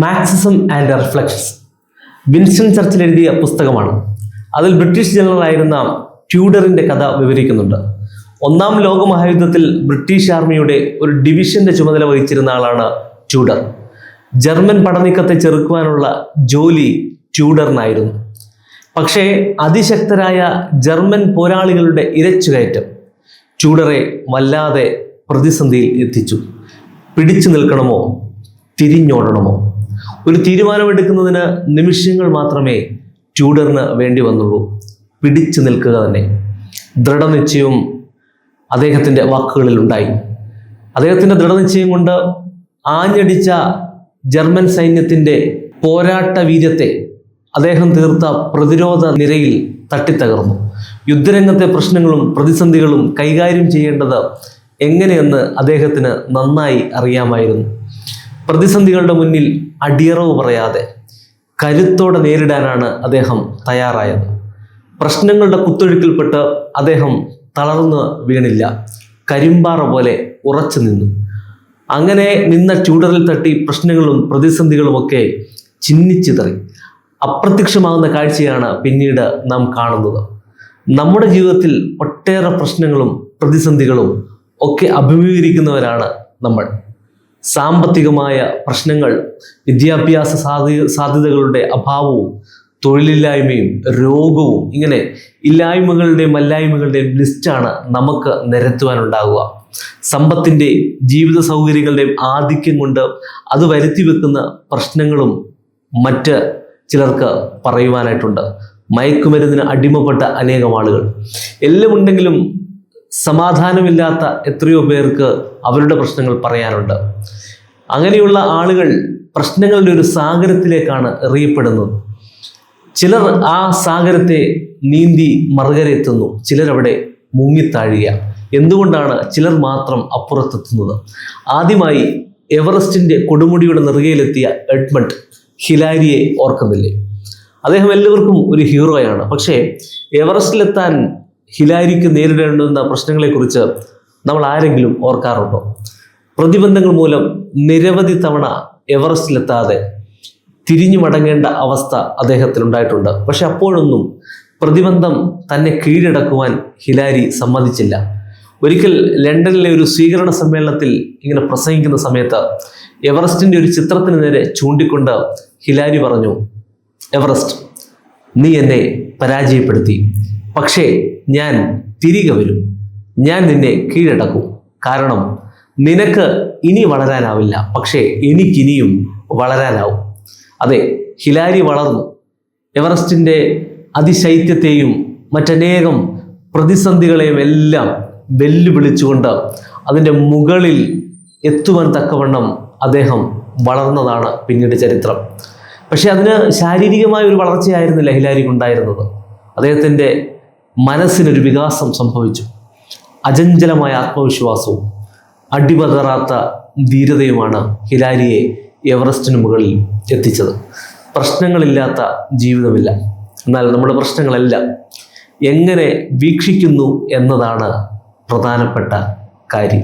Marxism and reflections. Winston Churchill എഴുതിയ പുസ്തകമാണ്. അതിൽ ബ്രിട്ടീഷ് ജനറലായിരുന്ന ട്യൂഡറിന്റെ കഥ വിവരിക്കുന്നുണ്ട്. ഒന്നാം ലോക മഹായുദ്ധത്തിൽ ബ്രിട്ടീഷ് ആർമിയുടെ ഒരു ഡിവിഷന്റെ ചുമതല വഹിച്ചിരുന്ന ആളാണ് ട്യൂഡർ. ജർമ്മൻ പടനീക്കത്തെ ചെറുക്കുവാനുള്ള ജോലി ട്യൂഡറിനായിരുന്നു. പക്ഷേ അതിശക്തരായ ജർമ്മൻ പോരാളികളുടെ ഇരച്ചുകയറ്റം ട്യൂഡറെ വല്ലാതെ പ്രതിസന്ധിയിൽ എത്തിച്ചു. പിടിച്ചു നിൽക്കണമോ തിരിഞ്ഞോടണമോ? ഒരു തീരുമാനമെടുക്കുന്നതിന് നിമിഷങ്ങൾ മാത്രമേ ട്യൂഡറിന് വേണ്ടി വന്നുള്ളൂ. പിടിച്ചു നിൽക്കുക തന്നെ. ദൃഢനിശ്ചയവും അദ്ദേഹത്തിൻ്റെ വാക്കുകളിൽ ഉണ്ടായി. അദ്ദേഹത്തിൻ്റെ ദൃഢനിശ്ചയം കൊണ്ട് ആഞ്ഞടിച്ച ജർമ്മൻ സൈന്യത്തിൻ്റെ പോരാട്ട വീര്യത്തെ അദ്ദേഹം തീർത്ത പ്രതിരോധ നിരയിൽ തട്ടിത്തകർന്നു. യുദ്ധരംഗത്തെ പ്രശ്നങ്ങളും പ്രതിസന്ധികളും കൈകാര്യം ചെയ്യേണ്ടത് എങ്ങനെയെന്ന് അദ്ദേഹത്തിന് നന്നായി അറിയാമായിരുന്നു. പ്രതിസന്ധികളുടെ മുന്നിൽ അടിയറവ് പറയാതെ കരുത്തോടെ നേരിടാനാണ് അദ്ദേഹം തയ്യാറായത്. പ്രശ്നങ്ങളുടെ കുത്തൊഴുക്കിൽപ്പെട്ട് അദ്ദേഹം തളർന്നു വീണില്ല. കരിമ്പാറ പോലെ ഉറച്ചു നിന്നു. അങ്ങനെ നിന്ന ട്യൂഡറിൽ തട്ടി പ്രശ്നങ്ങളും പ്രതിസന്ധികളുമൊക്കെ ചിന്നിച്ചിതറി അപ്രത്യക്ഷമാകുന്ന കാഴ്ചയാണ് പിന്നീട് നാം കാണുന്നത്. നമ്മുടെ ജീവിതത്തിൽ ഒട്ടേറെ പ്രശ്നങ്ങളും പ്രതിസന്ധികളും ഒക്കെ അഭിമുഖീകരിക്കുന്നവരാണ് നമ്മൾ. സാമ്പത്തികമായ പ്രശ്നങ്ങൾ, വിദ്യാഭ്യാസ സാധ്യതകളുടെ അഭാവവും, തൊഴിലില്ലായ്മയും, രോഗവും, ഇങ്ങനെ ഇല്ലായ്മകളുടെയും അല്ലായ്മകളുടെയും ലിസ്റ്റാണ് നമുക്ക് നിരത്തുവാനുണ്ടാകുക. സമ്പത്തിൻ്റെയും ജീവിത സൗകര്യങ്ങളുടെയും ആധിക്യം കൊണ്ട് അത് വരുത്തി വെക്കുന്ന പ്രശ്നങ്ങളും മറ്റ് ചിലർക്ക് പറയുവാനായിട്ടുണ്ട്. മയക്കുമരുന്നിന് അടിമപ്പെട്ട അനേകം ആളുകൾ. എല്ലാം ഉണ്ടെങ്കിലും സമാധാനമില്ലാത്ത എത്രയോ പേർക്ക് അവരുടെ പ്രശ്നങ്ങൾ പറയാനുണ്ട്. അങ്ങനെയുള്ള ആളുകൾ പ്രശ്നങ്ങളുടെ ഒരു സാഗരത്തിലേക്കാണ് എറിയപ്പെടുന്നത്. ചിലർ ആ സാഗരത്തെ നീന്തി മറുകരയെത്തുന്നു, ചിലരവിടെ മുങ്ങിത്താഴുക. എന്തുകൊണ്ടാണ് ചിലർ മാത്രം അപ്പുറത്തെത്തുന്നത്? ആദ്യമായി എവറസ്റ്റിൻ്റെ കൊടുമുടിയുടെ നെറുകയിലെത്തിയ എഡ്മണ്ട് ഹിലാരിയെ ഓർക്കുന്നില്ലേ? അദ്ദേഹം എല്ലാവർക്കും ഒരു ഹീറോയാണ്. പക്ഷേ എവറസ്റ്റിലെത്താൻ ഹിലാരിക്ക് നേരിടേണ്ടുന്ന പ്രശ്നങ്ങളെക്കുറിച്ച് നമ്മൾ ആരെങ്കിലും ഓർക്കാറുണ്ടോ? പ്രതിബന്ധങ്ങൾ മൂലം നിരവധി തവണ എവറസ്റ്റിലെത്താതെ തിരിഞ്ഞു മടങ്ങേണ്ട അവസ്ഥ അദ്ദേഹത്തിനുണ്ടായിട്ടുണ്ട്. പക്ഷെ അപ്പോഴൊന്നും പ്രതിബന്ധം തന്നെ കീഴടക്കുവാൻ ഹിലാരി സമ്മതിച്ചില്ല. ഒരിക്കൽ ലണ്ടനിലെ ഒരു സ്വീകരണ സമ്മേളനത്തിൽ ഇങ്ങനെ പ്രസംഗിക്കുന്ന സമയത്ത് എവറസ്റ്റിൻ്റെ ഒരു ചിത്രത്തിന് നേരെ ചൂണ്ടിക്കൊണ്ട് ഹിലാരി പറഞ്ഞു, എവറസ്റ്റ്, നീ എന്നെ പരാജയപ്പെടുത്തി. പക്ഷേ ഞാൻ തിരികെ വരും. ഞാൻ നിന്നെ കീഴടക്കും. കാരണം നിനക്ക് ഇനി വളരാനാവില്ല, പക്ഷേ എനിക്കിനിയും വളരാനാവും. അതെ, ഹിലാരി വളർന്നു. എവറസ്റ്റിൻ്റെ അതിശൈത്യത്തെയും മറ്റനേകം പ്രതിസന്ധികളെയും എല്ലാം വെല്ലുവിളിച്ചുകൊണ്ട് അതിൻ്റെ മുകളിൽ എത്തുവാൻ തക്കവണ്ണം അദ്ദേഹം വളർന്നതാണ് പിന്നീട് ചരിത്രം. പക്ഷെ അതിന് ശാരീരികമായ ഒരു വളർച്ചയായിരുന്നില്ല ഹിലാരിക്കുണ്ടായിരുന്നത്. അദ്ദേഹത്തിൻ്റെ മനസ്സിനൊരു വികാസം സംഭവിച്ചു. അചഞ്ചലമായ ആത്മവിശ്വാസവും അടിപതറാത്ത ധീരതയുമാണ് ഹിലാരിയെ എവറസ്റ്റിന് മുകളിൽ എത്തിച്ചത്. പ്രശ്നങ്ങളില്ലാത്ത ജീവിതമില്ല. എന്നാൽ നമ്മുടെ പ്രശ്നങ്ങളെല്ലാം എങ്ങനെ വീക്ഷിക്കുന്നു എന്നതാണ് പ്രധാനപ്പെട്ട കാര്യം.